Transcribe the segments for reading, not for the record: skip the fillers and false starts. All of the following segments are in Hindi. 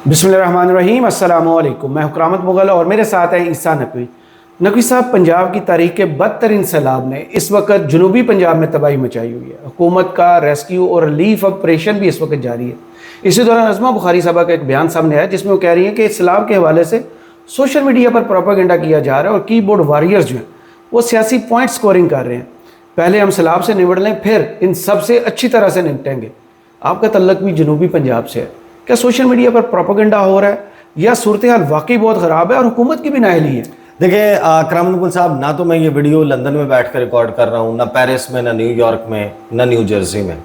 बिस्मिल्लाहिर्रहमानिर्रहीम, अस्सलामु अलैकुम। मैं हुक्रामत मुग़ल और मेरे साथ हैं ईसा नकवी। नकवी साहब, पंजाब की तारीख के बदतरीन सैलाब ने इस वक्त जनूबी पंजाब में तबाही मचाई हुई है। हुकूमत का रेस्क्यू और रिलीफ ऑपरेशन भी इस वक्त जारी है। इसी दौरान अज़मा बुखारी साहबा का एक बयान सामने आया जिसमें वो कह रही हैं कि सैलाब के हवाले से सोशल मीडिया पर प्रोपेगेंडा किया जा रहा है और कीबोर्ड वॉरियर्स जो हैं वो सियासी पॉइंट स्कोरिंग कर रहे हैं। पहले हम सैलाब से निबट लें, फिर इन सबसे अच्छी तरह से निपटेंगे। आपका तल्लक भी जनूबी पंजाब से है। क्या सोशल मीडिया पर प्रोपेगेंडा हो रहा है या सूरत हाल वाकई बहुत ख़राब है और हुकूमत की भी नाअहली है? देखिए करामुल साहब, ना तो मैं ये वीडियो लंदन में बैठ कर रिकॉर्ड कर रहा हूँ, ना पेरिस में, ना न्यूयॉर्क में, ना न्यू जर्सी में।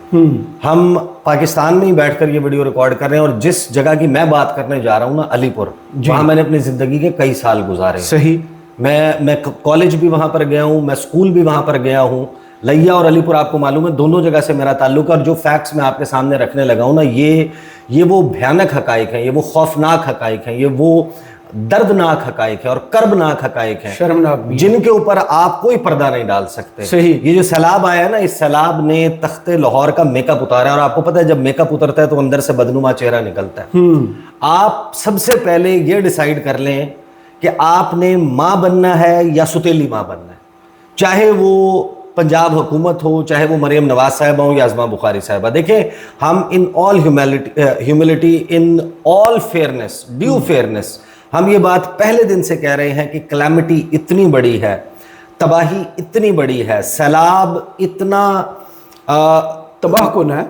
हम पाकिस्तान में ही बैठ कर ये वीडियो रिकॉर्ड कर रहे हैं और जिस जगह की मैं बात करने जा रहा हूँ ना, अलीपुर, वहाँ मैंने अपनी ज़िंदगी के कई साल गुजारे। सही। मैं कॉलेज भी वहाँ पर गया हूँ, मैं स्कूल भी वहाँ पर गया हूँ। लिया और अलीपुर आपको मालूम है, दोनों जगह से मेरा ताल्लुक है। और जो फैक्ट्स मैं आपके सामने रखने लगा हूँ ना, ये वो भयानक हकाइक हैं, ये वो खौफनाक हकाइक हैं, ये वो दर्दनाक हकाइक है और कर्बनाक हकाइक हैं, शर्मनाक भी, जिनके ऊपर आप कोई पर्दा नहीं डाल सकते। सही। ये जो सैलाब आया है ना, इस सैलाब ने तख्ते लाहौर का मेकअप उतारा है। और आपको पता है, जब मेकअप उतरता है तो अंदर से बदनुमा चेहरा निकलता है। आप सबसे पहले ये डिसाइड कर लें कि आपने माँ बनना है या सुतेली माँ बनना है। चाहे वो पंजाब हुकूमत हो, चाहे वो मरियम नवाज साहिबा हो या अज़मा बुखारी साहिबा। देखें, हम in all humility, in all fairness, due fairness, हम ये बात पहले दिन से कह रहे हैं कि कैलेमिटी इतनी बड़ी है, तबाही इतनी बड़ी है, सैलाब इतना तबाह कुन है,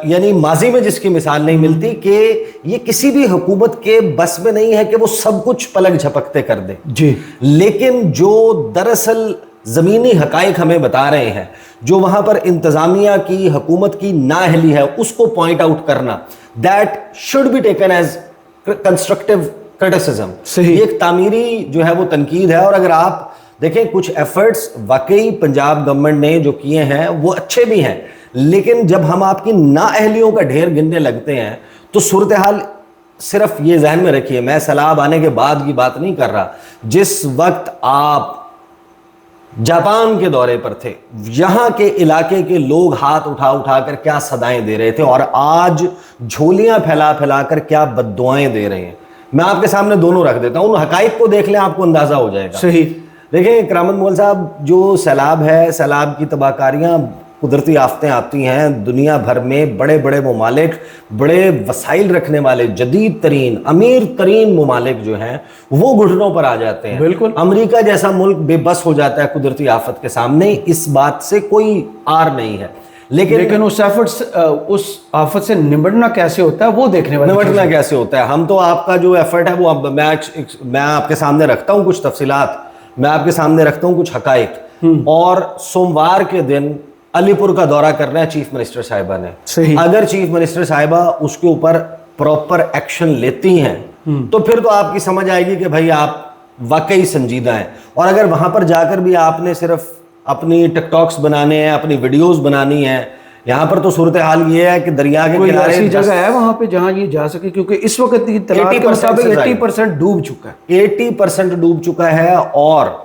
यानी माजी में जिसकी मिसाल नहीं मिलती, कि ये किसी भी हुकूमत के बस में नहीं है कि वो सब कुछ पलक झपकते कर दे जी। लेकिन जो दरअसल ज़मीनी हकाइक हमें बता रहे हैं, जो वहाँ पर इंतज़ामिया की, हुकूमत की नाअहली है, उसको पॉइंट आउट करना, that should be taken as constructive criticism. सही। एक तामीरी जो है वो तनकीद है। और अगर आप देखें, कुछ एफर्ट्स वाकई पंजाब गवर्नमेंट ने जो किए हैं वो अच्छे भी हैं, लेकिन जब हम आपकी नाअहलियों का ढेर गिनने लगते हैं तो सूरत हाल, सिर्फ ये जहन में रखिए, मैं सैलाब आने के बाद की बात नहीं कर रहा, जिस वक्त आप जापान के दौरे पर थे, यहां के इलाके के लोग हाथ उठा उठा कर क्या सदाएं दे रहे थे और आज झोलियां फैला फैला कर क्या बद्दुआएं दे रहे हैं। मैं आपके सामने दोनों रख देता हूं, उन हकाइक को देख लें, आपको अंदाजा हो जाएगा। सही। देखें करामत मुग़ल साहब, जो सैलाब है, सैलाब की तबाहकारियां, कुदरती आफतें आती हैं, दुनिया भर में बड़े बड़े ममालिक, बड़े वसाइल रखने वाले, जदीद तरीन, अमीर तरीन ममालिक जो हैं वो घुटनों पर आ जाते हैं। बिल्कुल। अमेरिका जैसा मुल्क बेबस हो जाता है कुदरती आफत के सामने, इस बात से कोई आर नहीं है। लेकिन उस आफत से निपटना कैसे होता है वो देखने वाली, निपटना कैसे होता है। हम तो आपका जो एफर्ट है वो अब मैं आपके सामने रखता हूँ कुछ तफसीलात, मैं आपके सामने रखता हूँ कुछ हकाइक। और सोमवार के दिन अलीपुर का दौरा करना है चीफ मिनिस्टर साहिबा ने। सही। अगर चीफ मिनिस्टर साहिबा उसके ऊपर प्रॉपर एक्शन लेती हैं तो फिर तो आपकी समझ आएगी कि भाई आप वाकई संजीदा हैं। और अगर वहां पर जाकर भी आपने सिर्फ अपनी टिकटॉक्स बनाने हैं, अपनी वीडियोस बनानी है, यहाँ पर तो सूरत हाल ये है कि दरिया के किनारे ऐसी जगह है वहां पे जहां ये जा सके, क्योंकि इस वक्त की 80% डूब चुका है। 80% डूब चुका है और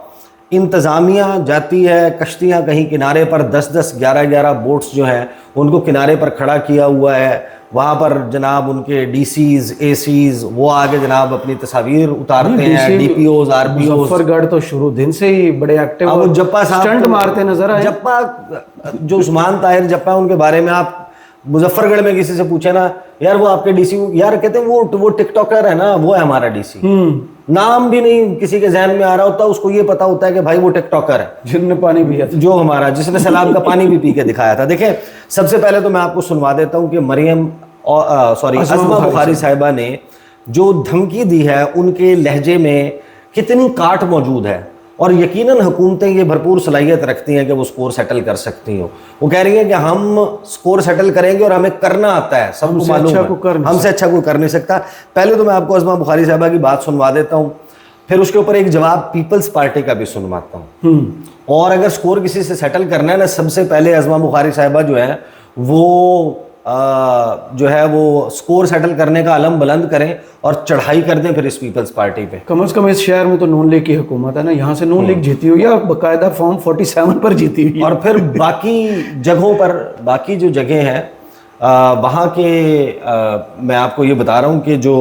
इंतज़ामिया जाती है, कश्तियाँ कहीं किनारे पर 10-10, 11-11 बोट्स जो हैं उनको किनारे पर खड़ा किया हुआ है। वहाँ पर जनाब उनके डीसीज, एसीज वो आगे जनाब अपनी तस्वीर उतारते हैं, डीपीओज, आरपीओज। मुजफ्फरगढ़ तो शुरू दिन से ही बड़े एक्टिव, वो जप्पा साहब स्टंट मारते नजर आए। जप्पा, जो उस्मान ताहिर जप्पा, उनके बारे में आप मुजफ्फरगढ़ में किसी से पूछे ना, यार वो आपके डीसी, यार कहते हैं वो टिकटॉकर है ना, वो है हमारा डीसी। नाम भी नहीं किसी के जहन में आ रहा होता, उसको ये पता होता है कि भाई वो टिकटॉकर है जिसने पानी पिया, जो हमारा, जिसने सैलाब का पानी भी पी के दिखाया था। देखें, सबसे पहले तो मैं आपको सुनवा देता हूं कि मरियम अज़मा बुखारी साहिबा ने जो धमकी दी है, उनके लहजे में कितनी काट मौजूद है। और यकीनन हुकूमतें ये भरपूर सलाहियत रखती हैं कि वो स्कोर सेटल कर सकती हो। वो कह रही हैं कि हम स्कोर सेटल करेंगे और हमें करना आता है, सबको मालूम है, हमसे अच्छा कोई कर नहीं सकता। पहले तो मैं आपको अज़मा बुखारी साहिबा की बात सुनवा देता हूँ, फिर उसके ऊपर एक जवाब पीपल्स पार्टी का भी सुनवाता हूँ। और अगर स्कोर किसी से सेटल करना है ना, सबसे पहले अज़मा बुखारी साहिबा जो है वो जो है वो स्कोर सेटल करने का अलम बुलंद करें और चढ़ाई कर दें फिर इस पीपल्स पार्टी पे। कम से कम इस शहर में तो नून लीग की हुकूमत है ना, यहाँ से नून लीग जीती हुई है और बाकायदा फॉर्म 47 पर जीती हुई है। और फिर बाकी जगहों पर, बाकी जो जगह हैं वहाँ के मैं आपको ये बता रहा हूँ कि जो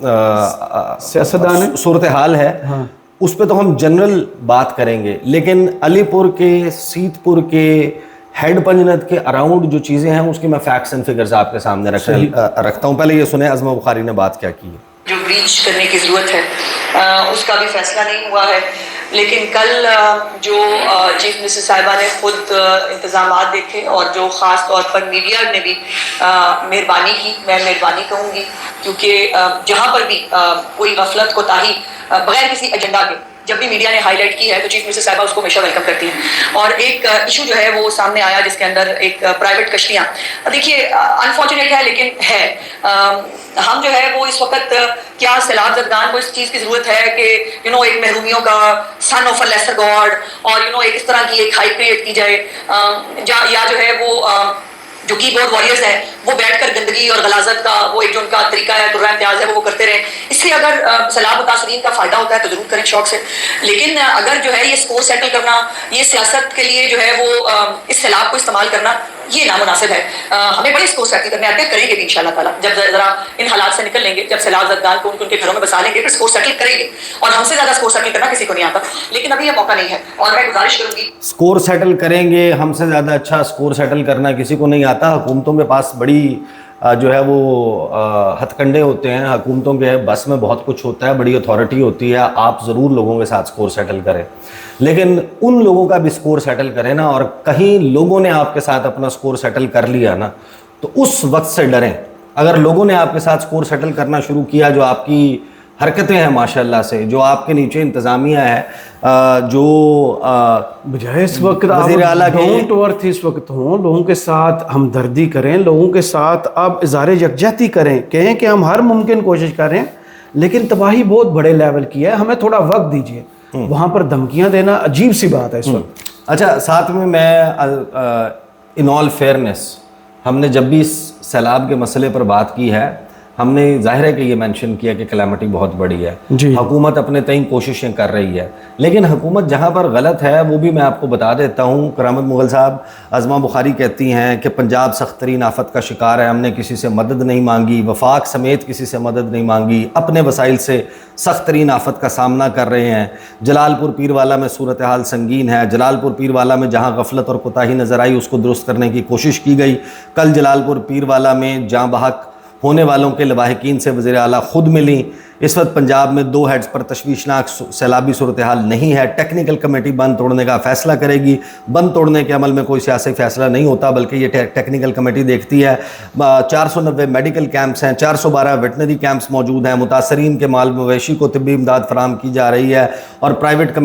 सियासतदान है, सूरत हाल है, हाँ, उस पे तो हम जनरल बात करेंगे, लेकिन अलीपुर के, सीतपुर के, हेड पंजनद के अराउंड जो चीज़ें हैं उसकी मैं फैक्ट्स एंड फिगर्स आपके सामने रखता हूँ। पहले ये सुने अज़मा बुखारी ने बात क्या की है। जो ब्रीच करने की ज़रूरत है उसका भी फैसला नहीं हुआ है, लेकिन कल जो चीफ मिनिस्टर साहिबा ने खुद इंतजाम देखे और जो ख़ास तौर पर मीडिया ने भी मेहरबानी की, मैं मेहरबानी कहूँगी, क्योंकि जहाँ पर भी कोई गफलत कोताही बगैर किसी एजेंडा के जब भी मीडिया ने हाईलाइट की है तो चीफ मिनिस्टर साहिबा उसको हमेशा वेलकम करती हैं। और एक इशू जो है वो सामने आया जिसके अंदर एक प्राइवेट कश्तियाँ, देखिए अनफॉर्चुनेट है लेकिन है, हम जो है वो इस वक्त क्या सैलाब ज़दगान को इस चीज़ की ज़रूरत है कि एक महरूमियों का son of a lesser God और एक इस तरह की एक हाइप क्रिएट की जाए, या जो है वो जो कीबोर्ड वॉरियर्स हैं वो बैठकर गंदगी और गलाजत का वो एक जो उनका तरीका है, तुर्रा इम्तियाज है, वो करते रहे। इससे अगर सलाह मुतासरीन का फ़ायदा होता है तो ज़रूर करें शौक से, लेकिन अगर जो है ये स्कोर सेटल करना, ये सियासत के लिए जो है वो इस सैलाब को इस्तेमाल करना, ये नामुनासिब है। हमें बड़े स्कोर सेटल करने आते हैं, करेंगे भी इंशाल्लाह ताला, जब ज़रा इन हालात से निकल लेंगे, जब सैलाब ज़दगान को उनके घरों में बसा लेंगे फिर स्कोर सेटल करेंगे, और हमसे ज़्यादा स्कोर सेटल करना किसी को नहीं आता, लेकिन अभी ये मौका नहीं है। और मैं गुजारिश करूँगी, स्कोर सेटल करेंगे, हमसे ज़्यादा अच्छा स्कोर सेटल करना किसी को नहीं आता। हुकूमतों के पास बड़ी जो है वो हथकंडे होते हैं, हुकूमतों के बस में बहुत कुछ होता है, बड़ी अथॉरिटी होती है, आप ज़रूर लोगों के साथ स्कोर सेटल करें, लेकिन उन लोगों का भी स्कोर सेटल करें ना। और कहीं लोगों ने आपके साथ अपना स्कोर सेटल कर लिया ना तो उस वक्त से डरें। अगर लोगों ने आपके साथ स्कोर सेटल करना शुरू किया, जो आपकी हरकतें हैं माशाल्लाह से, जो आपके नीचे इंतज़ामिया है, जो बजाय इस वक्त वज़ीर आला के डाउन टू अर्थ इस वक्त हों, लोगों के साथ हमदर्दी करें, लोगों के साथ आप इज़हार यकजहती करें, कहें कि हम हर मुमकिन कोशिश करें, लेकिन तबाही बहुत बड़े लेवल की है, हमें थोड़ा वक्त दीजिए। वहाँ पर धमकियाँ देना अजीब सी बात है इस वक्त। अच्छा, साथ में मैं इन ऑल फेयरनेस, हमने जब भी इस सैलाब के मसले पर बात की है, हमने जाहिर है कि ये मेंशन किया कि कलामिटी बहुत बड़ी है, हुकूमत अपने तय कोशिशें कर रही है, लेकिन हुकूमत जहाँ पर गलत है वो भी मैं आपको बता देता हूँ। करामत मुगल साहब, अज़मा बुखारी कहती हैं कि पंजाब सख्त तरीन आफत का शिकार है, हमने किसी से मदद नहीं मांगी, वफाक समेत किसी से मदद नहीं मांगी, अपने वसाइल से सख्त तरीन आफत का सामना कर रहे हैं। जलालपुर पीरवाला में सूरत हाल संगीन है, जलालपुर पीरवाला में जहाँ गफलत और कोताही नज़र आई उसको दुरुस्त करने की कोशिश की गई। कल जलालपुर पीरवाला में जहाँ बहक होने वालों के लवाहिकीन से वज़ीर आला ख़ुद मिली। इस वक्त पंजाब में 2 हेड्स पर तशवीशनाक सैलाबी सूरत हाल नहीं है। टेक्निकल कमेटी बंद तोड़ने का फ़ैसला करेगी। बंद तोड़ने के अमल में कोई सियासी फ़ैसला नहीं होता, बल्कि ये टेक्निकल कमेटी देखती है। 490 मेडिकल कैंप्स हैं, 412 वेटनरी कैंप्स मौजूद हैं, मुतासरीन के माल मवेशी को तिब्बी इमदाद फराम की जा रही है। और प्राइवेट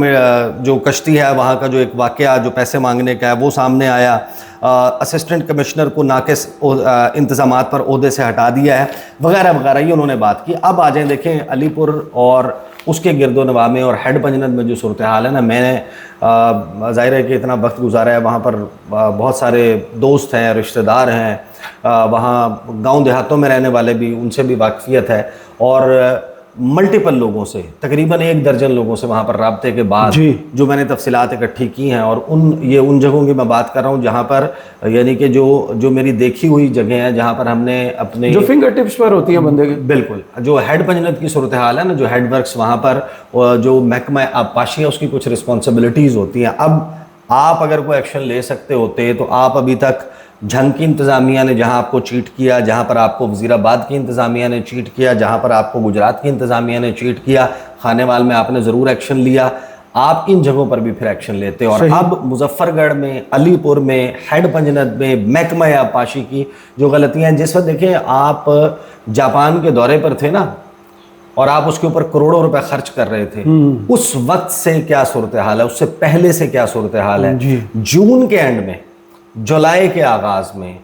जो कश्ती है वहाँ का जो एक वाक़या जो पैसे मांगने का है वो सामने आया। असिस्टेंट कमिश्नर को नाक़िस इंतज़ामात पर ओहदे से हटा दिया है, वगैरह वगैरह, ये उन्होंने बात की। अब आ जाएँ, देखें अलीपुर और उसके गिरदो नवा में और हेड पंजनद में जो सूरत हाल है ना, मैंने ज़ाहिर है कि इतना वक्त गुजारा है वहाँ पर, बहुत सारे दोस्त हैं, रिश्तेदार हैं, वहाँ गांव देहातों में रहने वाले भी, उनसे भी वाकफ़ियत है, और मल्टीपल लोगों से, तकरीबन 1 दर्जन लोगों से वहाँ पर राब्ते के बाद जो मैंने तफसीलात इकट्ठी की हैं, और उन जगहों की मैं बात कर रहा हूँ जहाँ पर यानी कि जो मेरी देखी हुई जगह हैं, जहाँ पर हमने अपने जो फिंगर टिप्स पर होती है बंदे के, बिल्कुल जो हेड पंजनद की सूरत हाल है ना, जो हेड वर्क्स वहाँ पर जो महकमा आबपाशी है उसकी कुछ रिस्पॉन्सिबिलिटीज़ होती हैं। अब आप अगर कोई एक्शन ले सकते होते तो आप अभी तक झंग की इंतज़ामिया ने जहां आपको चीट किया, जहां पर आपको वज़ीराबाद की इंतज़ामिया ने चीट किया, जहां पर आपको गुजरात की इंतज़ामिया ने चीट किया, खानेवाल में आपने ज़रूर एक्शन लिया, आप इन जगहों पर भी फिर एक्शन लेते। और अब मुजफ्फरगढ़ में, अलीपुर में, हेड पंजनद में, महकमा आबपाशी की जो गलतियाँ हैं, जिस वक्त देखें आप जापान के दौरे पर थे ना, और आप उसके ऊपर करोड़ों रुपए खर्च कर रहे थे, उस वक्त से क्या सूरत हाल है, उससे पहले से क्या सूरत हाल है। जून के एंड में, जुलाई के आगाज़ में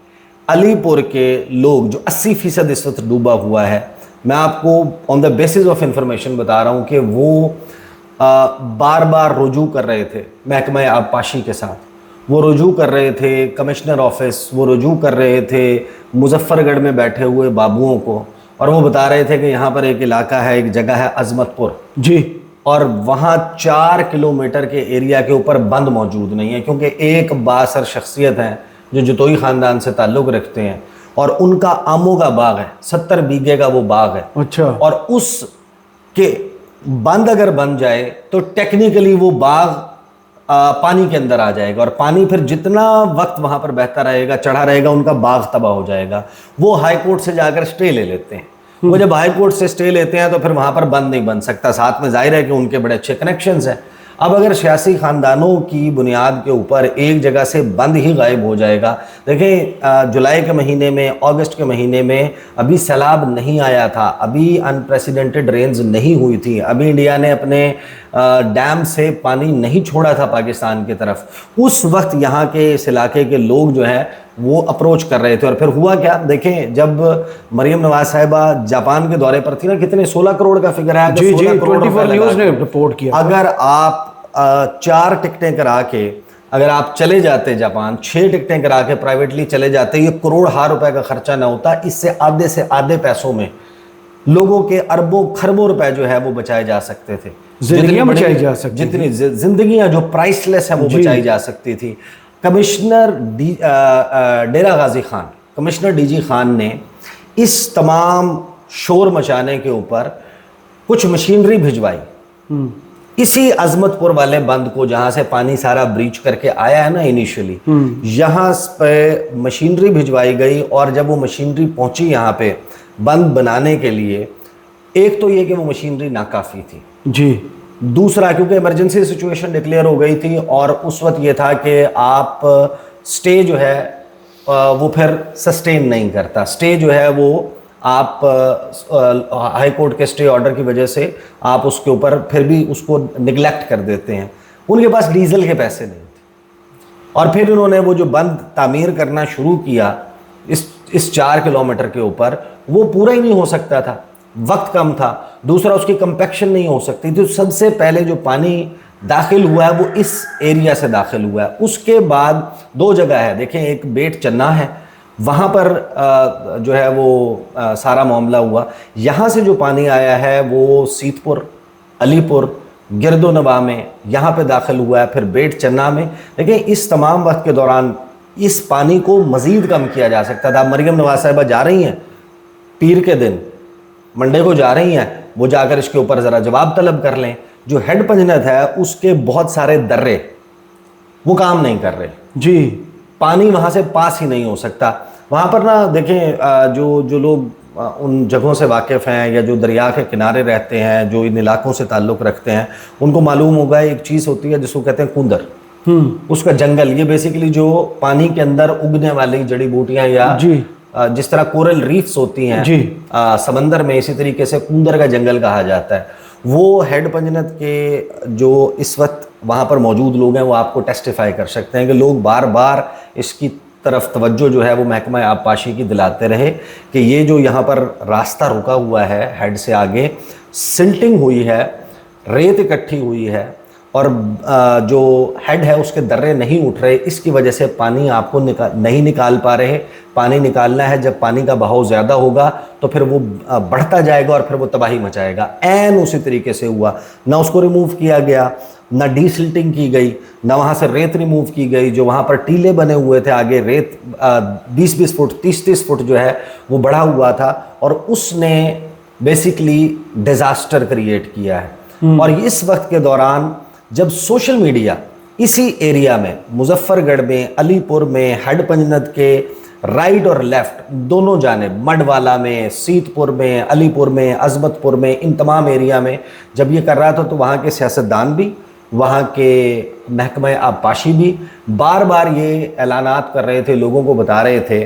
अलीपुर के लोग जो 80% इस वक्त डूबा हुआ है, मैं आपको on the basis of information बता रहा हूँ कि वो बार बार रुजू कर रहे थे महकमा आबपाशी के साथ, वो रुजू कर रहे थे कमिश्नर ऑफिस, वो रुजू कर रहे थे मुजफ्फरगढ़ में बैठे हुए बाबुओं को, और वो बता रहे थे कि यहाँ पर एक इलाका है, एक जगह है अजमतपुर जी, और वहाँ 4 किलोमीटर के एरिया के ऊपर बंद मौजूद नहीं है, क्योंकि एक बासर शख्सियत हैं जो जतोई ख़ानदान से ताल्लुक़ रखते हैं, और उनका आमों का बाग है, 70 बीघे का वो बाग है। अच्छा। और उस के बंद अगर बन जाए तो टेक्निकली वो बाग पानी के अंदर आ जाएगा, और पानी फिर जितना वक्त वहां पर बहता रहेगा, चढ़ा रहेगा, उनका बाग तबाह हो जाएगा। वो हाई कोर्ट से जाकर स्टे ले लेते हैं। वो जब हाई कोर्ट से स्टे लेते हैं तो फिर वहां पर बंद नहीं बन सकता। साथ में जाहिर है कि उनके बड़े अच्छे कनेक्शंस हैं। अब अगर सियासी खानदानों की बुनियाद के ऊपर एक जगह से बंद ही गायब हो जाएगा, देखें जुलाई के महीने में, अगस्त के महीने में अभी सैलाब नहीं आया था, अभी अनप्रेसिडेंटेड रेंज नहीं हुई थी, अभी इंडिया ने अपने डैम से पानी नहीं छोड़ा था पाकिस्तान की तरफ। उस वक्त यहाँ के इस इलाके के लोग जो है वो अप्रोच कर रहे थे। और फिर हुआ क्या, देखें जब मरियम नवाज साहिबा जापान के दौरे पर थी ना, कितने 16 करोड़ का फिगर है। जी जी, 24 न्यूज़ ने रिपोर्ट किया। अगर आप 4 टिकटें करा के अगर आप चले जाते जापान, 6 टिकटें करा के प्राइवेटली चले जाते, ये करोड़ रुपए का खर्चा ना होता। इससे आधे पैसों में लोगों के अरबों खरबों रुपए जो है वो बचाए जा सकते थे, जिंदगियां बचाई जा सकती, जितनी जिंदगियां जो प्राइसलेस है वो बचाई जा सकती थी। कमिश्नर डेरा गाजी खान, कमिश्नर डीजी खान ने इस तमाम शोर मचाने के ऊपर कुछ मशीनरी भिजवाई। इसी अजमतपुर वाले बंद को, जहां से पानी सारा ब्रीच करके आया है ना इनिशियली, यहां पे मशीनरी भिजवाई गई। और जब वो मशीनरी पहुंची यहाँ पे बंद बनाने के लिए, एक तो ये कि वो मशीनरी नाकाफी थी जी, दूसरा क्योंकि इमरजेंसी सिचुएशन डिक्लेयर हो गई थी, और उस वक्त ये था कि आप स्टे जो है वो फिर सस्टेन नहीं करता। स्टे जो है वो आप हाई कोर्ट के स्टे ऑर्डर की वजह से आप उसके ऊपर फिर भी उसको निगलेक्ट कर देते हैं। उनके पास डीजल के पैसे नहीं थे, और फिर उन्होंने वो जो बंद तामीर करना शुरू किया इस 4 किलोमीटर के ऊपर, वो पूरा ही नहीं हो सकता था, वक्त कम था। दूसरा उसकी कंपैक्शन नहीं हो सकती थी। तो सबसे पहले जो पानी दाखिल हुआ है वो इस एरिया से दाखिल हुआ है। उसके बाद 2 जगह है, देखें एक बेट चन्ना है, वहाँ पर जो है वो सारा मामला हुआ। यहाँ से जो पानी आया है वो सीतपुर, अलीपुर, गिरदोनवा में यहाँ पे दाखिल हुआ है, फिर बेट चन्ना में। देखिए इस तमाम वक्त के दौरान इस पानी को मज़ीद कम किया जा सकता था। मरियम नवाज साहिबा जा रही हैं पीर के दिन, मंडे को जा रही हैं, वो जाकर इसके ऊपर ज़रा जवाब तलब कर लें। जो हेड पंजनत है उसके बहुत सारे दर्रे वो काम नहीं कर रहे जी, पानी वहाँ से पास ही नहीं हो सकता। वहाँ पर ना देखें जो लोग उन जगहों से वाकिफ़ हैं या जो दरिया के किनारे रहते हैं, जो इन इलाकों से ताल्लुक़ रखते हैं, उनको मालूम होगा एक चीज़ होती है जिसको कहते हैं कूंदर, उसका जंगल। ये बेसिकली जो पानी के अंदर उगने वाली जड़ी बूटियाँ या जी, जिस तरह कोरल रीफ्स होती हैं जी, समंदर में, इसी तरीके से कूंदर का जंगल कहा जाता है। वो हेड पंजनत के जो इस वक्त वहाँ पर मौजूद लोग हैं वो आपको टेस्टिफाई कर सकते हैं कि लोग बार बार इसकी तरफ तवज्जो जो है वो महकमा आबपाशी की दिलाते रहे कि ये जो यहाँ पर रास्ता रुका हुआ है हेड से आगे, सिल्टिंग हुई है, रेत इकट्ठी हुई है, और जो हेड है उसके दर्रे नहीं उठ रहे, इसकी वजह से पानी आपको नहीं निकाल पा रहे। पानी निकालना है, जब पानी का बहाव ज़्यादा होगा तो फिर वो बढ़ता जाएगा और फिर वो तबाही मचाएगा। ऐन उसी तरीके से हुआ, ना उसको रिमूव किया गया, ना डीसिल्टिंग की गई, ना वहाँ से रेत रिमूव की गई। जो वहाँ पर टीले बने हुए थे आगे, रेत 20-20 फुट 30-30 फुट जो है वो बढ़ा हुआ था, और उसने बेसिकली डिज़ास्टर क्रिएट किया है। और इस वक्त के दौरान जब सोशल मीडिया इसी एरिया में, मुजफ्फरगढ़ में, अलीपुर में, हेड पंजनत के राइट और लेफ्ट दोनों जानिब, मडवाला में, सीतपुर में, अलीपुर में, अजमतपुर में, इन तमाम एरिया में जब ये कर रहा था तो वहाँ के सियासतदान भी, वहाँ के महकमा आबपाशी भी बार बार ये ऐलानात कर रहे थे, लोगों को बता रहे थे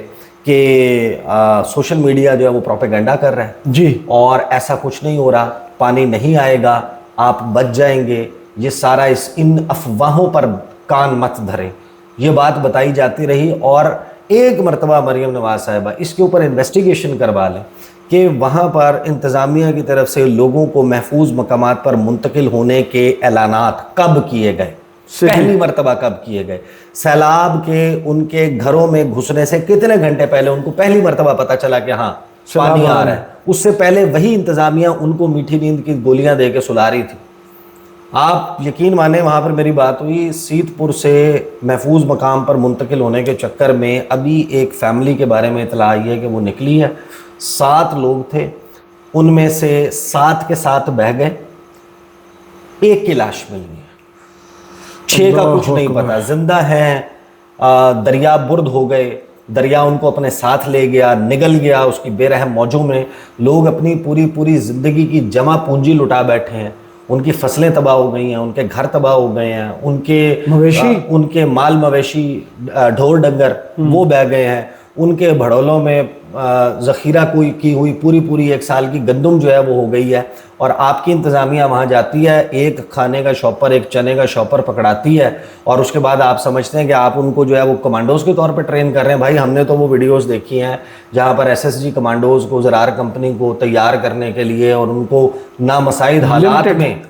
कि सोशल मीडिया जो है वो प्रोपेगेंडा कर रहा है जी, और ऐसा कुछ नहीं हो रहा, पानी नहीं आएगा, आप बच जाएंगे, ये सारा इन अफवाहों पर कान मत धरें, ये बात बताई जाती रही। और एक मरतबा मरियम नवाज साहिबा इसके ऊपर इन्वेस्टिगेशन करवा लें कि वहाँ पर इंतज़ामिया की तरफ से लोगों को महफूज मकामात पर मुंतकिल होने के ऐलानात कब किए गए, पहली मरतबा कब किए गए, सैलाब के उनके घरों में घुसने से कितने घंटे पहले उनको पहली मरतबा पता चला कि हाँ पानी आ रहा है। उससे पहले वही इंतज़ामिया उनको मीठी नींद की गोलियां दे के सुला रही थी। आप यकीन माने वहाँ पर मेरी बात हुई, सीतपुर से महफूज मकाम पर मुंतकिल होने के चक्कर में अभी एक फैमिली के बारे में इतला आई है कि वो निकली है। 7 लोग थे, उनमें से 7 के 7 बह गए, 1 की लाश मिली है, 6 का कुछ नहीं पता, जिंदा हैं। दरिया बुर्द हो गए, दरिया उनको अपने साथ ले गया, निगल गया उसकी बेरहम मौजों में। लोग अपनी पूरी ज़िंदगी की जमा पूंजी लुटा बैठे हैं, उनकी फसलें तबाह हो गई हैं, उनके घर तबाह हो गए हैं, उनके माल मवेशी ढोर डंगर वो बह गए हैं, उनके भड़ोलों में ज़ख़ीरा की हुई पूरी 1 साल की गंदम जो है वो हो गई है। और आपकी इंतज़ामिया वहाँ जाती है, एक खाने का शॉपर, एक चने का शॉपर पकड़ाती है, और उसके बाद आप समझते हैं कि आप उनको जो है वो कमांडोज़ के तौर पे ट्रेन कर रहे हैं। भाई हमने तो वो वीडियोस देखी हैं जहाँ पर SSG कमांडोज़ को, ज़रार कंपनी को तैयार करने के लिए और उनको नामसाइद हालात में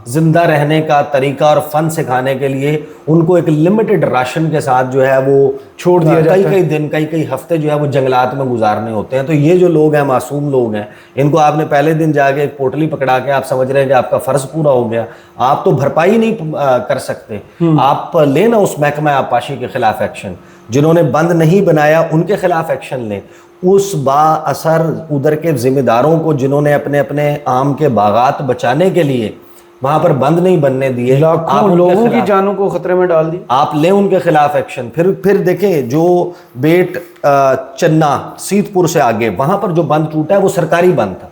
ज़िंदा रहने का तरीका और फ़न सिखाने के लिए उनको एक लिमिटेड राशन के साथ जो है वो छोड़ दिया जाता है। कई दिन, कई हफ्ते जो है वो जंगलात में गुजारने होते हैं। तो ये जो लोग हैं, मासूम लोग हैं, इनको आपने पहले दिन जाके एक पोटली पकड़ा के आप समझ रहे हैं कि आपका फ़र्ज पूरा हो गया। आप तो भरपाई नहीं कर सकते, आप लेना उस महकमा आबपाशी के खिलाफ एक्शन, जिन्होंने बंद नहीं बनाया उनके खिलाफ एक्शन लें, उस बाअसर उधर के जिम्मेदारों को जिन्होंने अपने अपने आम के बागात बचाने के लिए वहां पर बंद नहीं बनने दिए, लाखों लोगों की जानों को खतरे में डाल दी, आप लें उनके खिलाफ एक्शन। फिर देखें जो बेट चन्ना सीतपुर से आगे वहां पर जो बंद टूटा है वो सरकारी बंद था,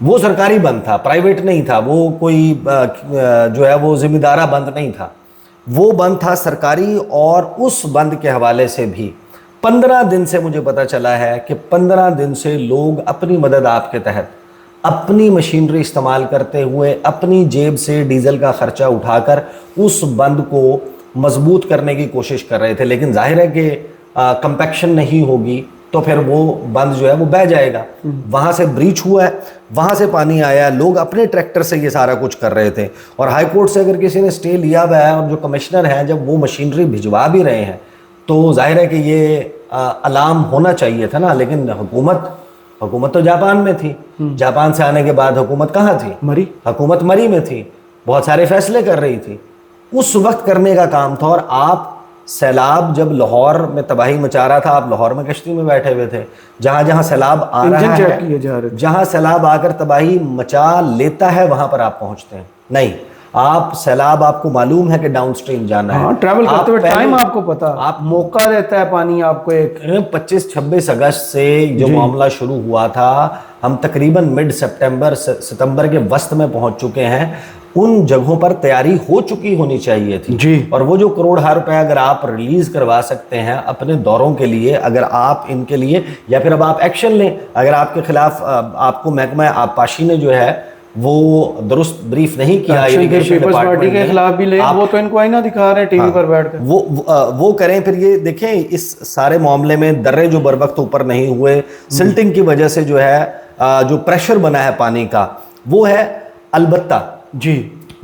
वो सरकारी बंद था, प्राइवेट नहीं था, वो कोई जो है वो जिम्मेदारा बंद नहीं था, वो बंद था सरकारी। और उस बंद के हवाले से भी 15 दिन से मुझे पता चला है कि 15 दिन से लोग अपनी मदद आपके तहत अपनी मशीनरी इस्तेमाल करते हुए अपनी जेब से डीजल का खर्चा उठाकर उस बंद को मजबूत करने की कोशिश कर रहे थे। लेकिन जाहिर है कि कंपैक्शन नहीं होगी तो फिर वो बंद जो है वो बह जाएगा। वहाँ से ब्रीच हुआ है, वहाँ से पानी आया, लोग अपने ट्रैक्टर से ये सारा कुछ कर रहे थे। और हाई कोर्ट से अगर किसी ने स्टे लिया हुआ है और जो कमिश्नर हैं जब वो मशीनरी भिजवा भी रहे हैं तो जाहिर है कि ये अलार्म होना चाहिए था ना। लेकिन हुकूमत तो जापान में थी, जापान से आने के बाद हुकूमत कहाँ थी? मरी। हुकूमत मरी में थी, बहुत सारे फैसले कर रही थी, उस वक्त करने का काम था। और आप सैलाब जब लाहौर में तबाही मचा रहा था, आप लाहौर में कश्ती में बैठे हुए थे, जहां जहां सैलाब आ रहा है, जहां सैलाब आकर तबाही मचा लेता है वहां पर आप पहुंचते हैं नहीं। आप सैलाब आपको मालूम है कि डाउन स्ट्रीम जाना है, ट्रैवल करते हुए टाइम आपको पता, आप मौका देता है पानी आपको। एक 25-26 अगस्त से जो मामला शुरू हुआ था, हम तकरीबन मिड सितंबर के वस्त में पहुंच चुके हैं। उन जगहों पर तैयारी हो चुकी होनी चाहिए थी जी। और वो जो करोड़ रुपए अगर आप रिलीज करवा सकते हैं अपने दौरों के लिए, अगर आप इनके लिए, या फिर अब आप एक्शन लें, अगर आपके खिलाफ आपको महकमा आबपाशी ने जो है वो दुरुस्त ब्रीफ नहीं किया इरिगेशन पार्टी के खिलाफ भी ले, वो तो इनको आईना दिखा रहे हैं टीवी पर बैठकर, वो करें। फिर ये देखें इस सारे मामले में दर्रे जो बर वक्त ऊपर नहीं हुए, सिल्टिंग की वजह से जो है जो प्रेशर बना है पानी का वो है। अलबत्ता जी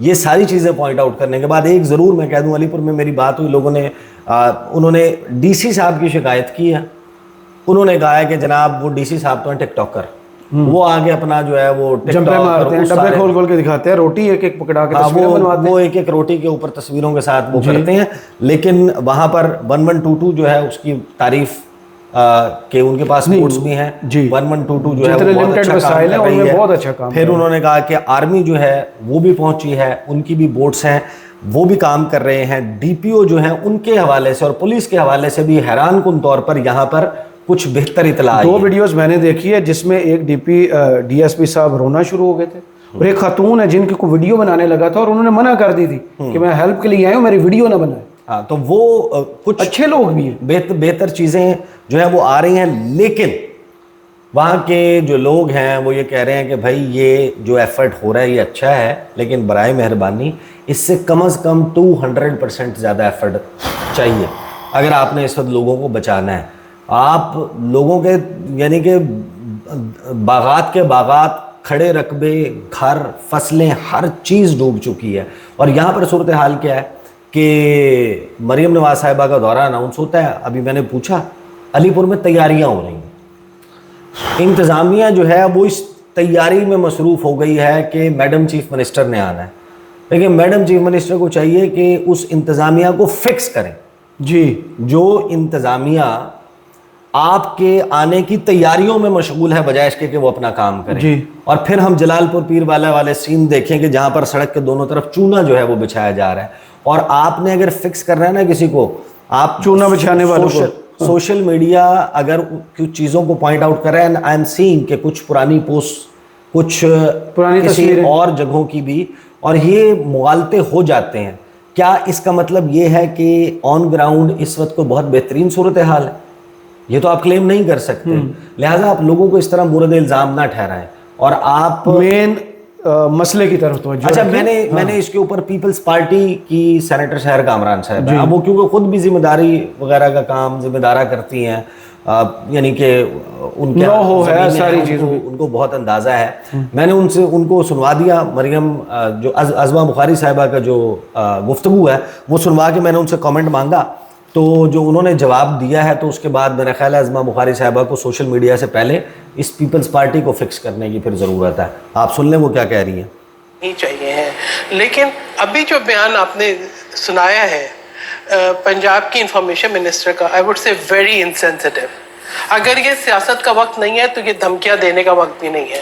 ये सारी चीज़ें पॉइंट आउट करने के बाद एक ज़रूर मैं कह दूं, अलीपुर में मेरी बात हुई, लोगों ने उन्होंने DC साहब की शिकायत की है। उन्होंने कहा है कि जनाब वो DC साहब तो हैं टिकटॉकर, वो आगे अपना जो है वो जंपे मारते हैं, डब्बे खोल के दिखाते हैं, रोटी एक एक पकड़ा के तस्वीरें बनवाते हैं, वो एक एक रोटी के ऊपर तस्वीरों के साथ वो करते हैं। लेकिन वहाँ पर 1122 जो है उसकी तारीफ के उनके पास बोट्स भी हैं जी। 1122 जो है वो बहुत अच्छा काम कर रही है, बहुत अच्छा काम। फिर उन्होंने कहा कि आर्मी जो है वो भी पहुंची है, उनकी भी बोट्स हैं, वो भी काम कर रहे हैं। DPO जो है उनके हवाले से और पुलिस के हवाले से भी हैरान कुन तौर पर यहाँ पर कुछ बेहतर इतला आई है। 2 वीडियोस मैंने देखी है जिसमें एक DSP साहब रोना शुरू हो गए थे और एक खातून है जिनकी को वीडियो बनाने लगा था और उन्होंने मना कर दी थी कि मैं हेल्प के लिए आया हूँ, मेरी वीडियो ना बनाए। हाँ, तो वो कुछ अच्छे लोग भी हैं, बेहतर चीज़ें जो है वो आ रही हैं। लेकिन वहाँ के जो लोग हैं वो ये कह रहे हैं कि भाई ये जो एफर्ट हो रहा है ये अच्छा है, लेकिन बराए मेहरबानी इससे कम से कम 200% ज़्यादा एफर्ट चाहिए अगर आपने इस वक्त लोगों को बचाना है। आप लोगों के यानी कि बागात के बागात, खड़े रकबे, घर, फसलें, हर चीज़ डूब चुकी है। और यहाँ पर सूरत हाल क्या है कि मरियम नवाज साहिबा का दौरा अनाउंस होता है, अभी मैंने पूछा अलीपुर में तैयारियां हो रही हैं, इंतज़ामिया जो है वो इस तैयारी में मसरूफ़ हो गई है कि मैडम चीफ मिनिस्टर ने आना है। देखिए मैडम चीफ मिनिस्टर को चाहिए कि उस इंतजामिया को फिक्स करें। जी, जो इंतजामिया आपके आने की तैयारियों में मशगूल है बजाय इसके कि वो अपना काम करें। जी। और फिर हम जलालपुर पीरवाला वाले सीन देखें कि जहां पर सड़क के दोनों तरफ चूना जो है वो बिछाया जा रहा है। और आपने अगर फिक्स करना है ना किसी को, आप चूना बिछाने वालों को। सोशल मीडिया अगर कुछ चीज़ों को पॉइंट आउट कर रहा है, आई एम सीइंग कि कुछ पुरानी पोस्ट, कुछ पुरानी किसी तस्वीरें और जगहों की भी, और ये मुगालते हो जाते हैं। क्या इसका मतलब ये है कि ऑन ग्राउंड इस वक्त को बहुत बेहतरीन सूरत हाल है? ये तो आप क्लेम नहीं कर सकते। लिहाजा आप लोगों को इस तरह मुर्द इल्जाम ना ठहराएं। और आप मेन मसले की तरफ तो अच्छा, मैंने इसके ऊपर पीपल्स पार्टी की सेनेटर शहर कामरान साहब है, अब वो क्योंकि खुद भी जिम्मेदारी वगैरह का काम जिम्मेदारा करती हैं, यानी कि उनके है सारी चीज़ों उनको बहुत अंदाज़ा है। मैंने उनको सुनवा दिया, मरियम जो अज़मा बुखारी साहिबा का जो गुफ्तगू है वो सुनवा के मैंने उनसे कमेंट मांगा, तो जो उन्होंने जवाब दिया है, तो उसके बाद मेरा ख्याल है अज़मा बुखारी साहिबा को सोशल मीडिया से पहले इस पीपल्स पार्टी को फिक्स करने की फिर ज़रूरत है। आप सुन लें वो क्या कह रही हैं। नहीं चाहिए हैं, लेकिन अभी जो बयान आपने सुनाया है पंजाब की इंफॉर्मेशन मिनिस्टर का, I would say very insensitive. अगर ये सियासत का वक्त नहीं है तो ये धमकियां देने का वक्त भी नहीं है।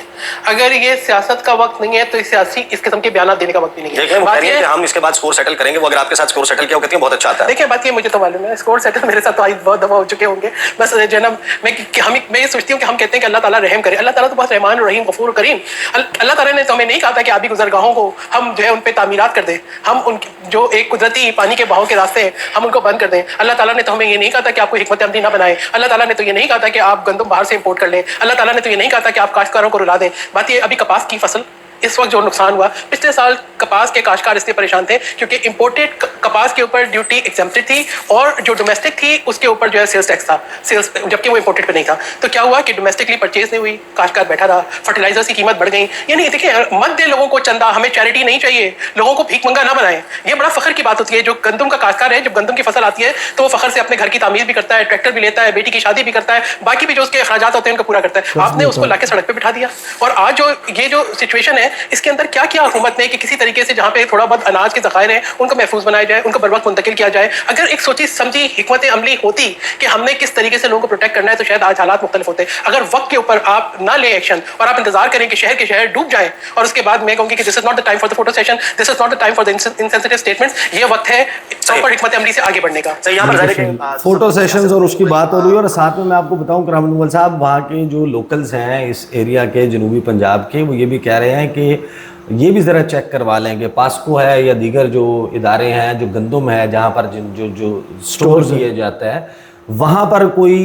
अगर ये सियासत का वक्त नहीं है तो सियासी इस किस्म के बयान देने का वक्त भी नहीं है। देखिए, बात ये है कि हम इसके बाद स्कोर सेटल करेंगे, वो अगर आपके साथ स्कोर सेटल किया, वो कहती है बहुत अच्छा आता है। देखिए, बात ये मुझे तो मालूम है, स्कोर सेटल मेरे साथ तो आज बहुत दफा हो चुके होंगे। बस जन्म मैं ये सोचती हूँ कि हम कहते हैं कि अल्लाह ताला रहम करे। अल्लाह ताला तो बहुत रहमान रहीम गफूर करीम। अल्लाह ताला ने तो हमें नहीं कहा था कि आबी गुजरगाहों को हम जो है उन पर तामीरात कर दें, हम उनकी जो एक कुदरती पानी के बहाव के रास्ते हैं हम उनको बंद कर दें। अल्लाह ताला ने तो हमें ये नहीं कहा था कि आपको हिकमत अमली ना बनाए। अल्लाह ताला ने तो ये नहीं कहा था कि आप गंदम बाहर से इंपोर्ट कर लें। अल्लाह ताला ने तो ये नहीं कहा था कि आप काश्तकारों को रुला दें। बात ये, अभी कपास की फसल इस वक्त जो नुकसान हुआ, पिछले साल कपास के काश्तकार इसलिए परेशान थे क्योंकि इंपोर्टेड कपास के ऊपर ड्यूटी एग्जेम्प्टेड थी और जो डोमेस्टिक थी उसके ऊपर जो है सेल्स टैक्स था, सेल्स, जबकि वो इंपोर्टेड पे नहीं था। तो क्या हुआ कि डोमेस्टिकली परचेज नहीं हुई, काश्तकार बैठा रहा, फर्टिलाइजर्स की कीमत बढ़ गई। यानी देखिए, मत दे लोगों को चंदा, हमें चैरिटी नहीं चाहिए, लोगों को भीख मंगा ना बनाए। ये बड़ा फखर की बात होती है। जो गंदम का काश्तकार है, जब गंदम की फसल आती है तो वो फखर से अपने घर की तामीर भी करता है, ट्रैक्टर भी लेता है, बेटी की शादी भी करता है, बाकी भी जो उसके अखराजात होते हैं उनको पूरा करता है। आपने उसको लाके सड़क पे बिठा दिया। और आज जो ये जो सिचुएशन है, इसके अंदर क्या किया हुकूमत ने कि किसी तरीके से जहाँ पे थोड़ा बहुत अनाज के ज़खायर हैं उनको महफूज बनाया जाए, उनको बर वक्त मुंतकिल किया जाए। अगर एक सोची समझी हिकमत अमली होती कि हमने किस तरीके से लोगों को प्रोटेक्ट करना है तो शायद आज हालात मुख्तलिफ होते। अगर वक्त के ऊपर आप ना ले एक्शन और आप इंतजार करें कि शहर के शहर डूब जाए और उसके बाद मैं कहूँगी कि this is not the time for the photo session, this is not the time for the insensitive statements. ये वक्त है प्रॉपर हिकमत अमली से आगे बढ़ने का। फोटो सेशंस और उसकी बात हो रही है। और साथ में मैं आपको बताऊं कि रहमान साहब, वहाँ के जो लोकल्स हैं इस एरिया के, जनूबी पंजाब के, वो ये भी कह रहे हैं कि ये भी ज़रा चेक करवा लें कि पास्को है या दीगर जो इदारे हैं, जो गंदम है जहाँ पर जो स्टोर किए जाता है, वहाँ पर कोई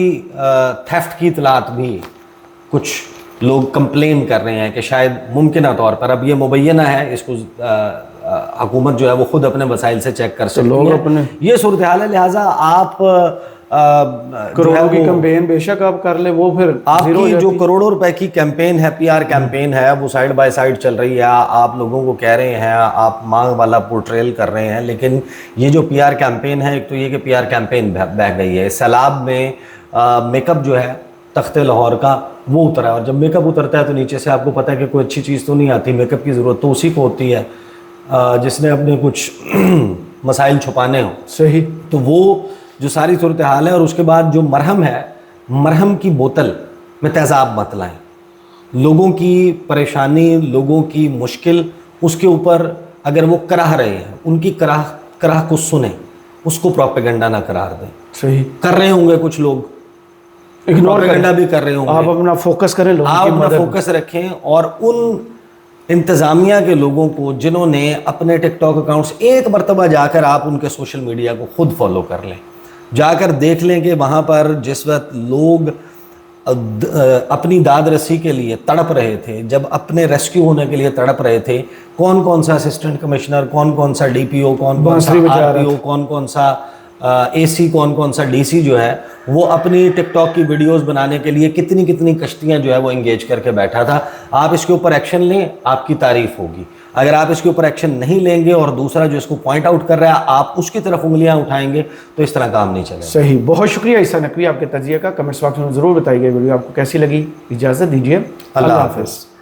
थेफ्ट की इतलात भी कुछ लोग कंप्लेन कर रहे हैं कि शायद मुमकिन तौर पर, अब ये मुबैना है, इसको हुकूमत जो है वो खुद अपने वसाइल से चेक कर सकती है। ये सूरत हाल है। लिहाजा आप करोड़ों की कैंपेन बेशक आप कर ले, वो फिर आपकी जो करोड़ों रुपए की कैंपेन है, पीआर कैंपेन है, वो साइड बाय साइड चल रही है। आप लोगों को कह रहे हैं, आप मांग वाला पोर्ट्रेल कर रहे हैं, लेकिन ये जो पीआर कैंपेन है, एक तो ये कि पीआर कैंपेन बह गई है। सैलाब में मेकअप जो है तख्ते लाहौर का वो उतरा है, और जब मेकअप उतरता है तो नीचे से आपको पता है कि कोई अच्छी चीज़ तो नहीं आती। मेकअप की ज़रूरत तो उसी को होती है जिसने अपने कुछ मसाइल छुपाने हो। सही। तो वो जो सारी सूरत हाल है, और उसके बाद जो मरहम है, मरहम की बोतल में तेज़ाब मत लाएं। लोगों की परेशानी, लोगों की मुश्किल, उसके ऊपर अगर वो कराह रहे हैं, उनकी कराह को सुने, उसको प्रोपेगेंडा ना करार दें। सही कर रहे होंगे कुछ लोग, इग्नोर करना भी कर रहे होंगे। आप अपना फोकस करें, आप अपना फोकस रखें, और उन इंतज़ामिया के लोगों को जिन्होंने अपने टिकटॉक अकाउंट्स, एक मरतबा जाकर आप उनके सोशल मीडिया को खुद फॉलो कर लें, जाकर देख लें कि वहाँ पर जिस वक्त लोग अपनी दाद रसी के लिए तड़प रहे थे, जब अपने रेस्क्यू होने के लिए तड़प रहे थे, कौन कौन सा असिस्टेंट कमिश्नर, कौन कौन सा डीपीओ, कौन कौन सा आरपीओ, कौन कौन सा एसी, कौन कौन सा डीसी जो है वो अपनी टिकटॉक की वीडियोस बनाने के लिए कितनी कितनी कश्तियां जो है वो एंगेज करके बैठा था। आप इसके ऊपर एक्शन लें, आपकी तारीफ होगी। अगर आप इसके ऊपर एक्शन नहीं लेंगे और दूसरा जो इसको पॉइंट आउट कर रहा है आप उसकी तरफ उंगलियां उठाएंगे तो इस तरह काम नहीं चलेगा। सही। बहुत शुक्रिया ईसा नकवी आपके तजिया का। कमेंट्स बॉक्स में ज़रूर बताइए वीडियो आपको कैसी लगी। इजाज़त दीजिए, अल्लाह हाफ़िज़।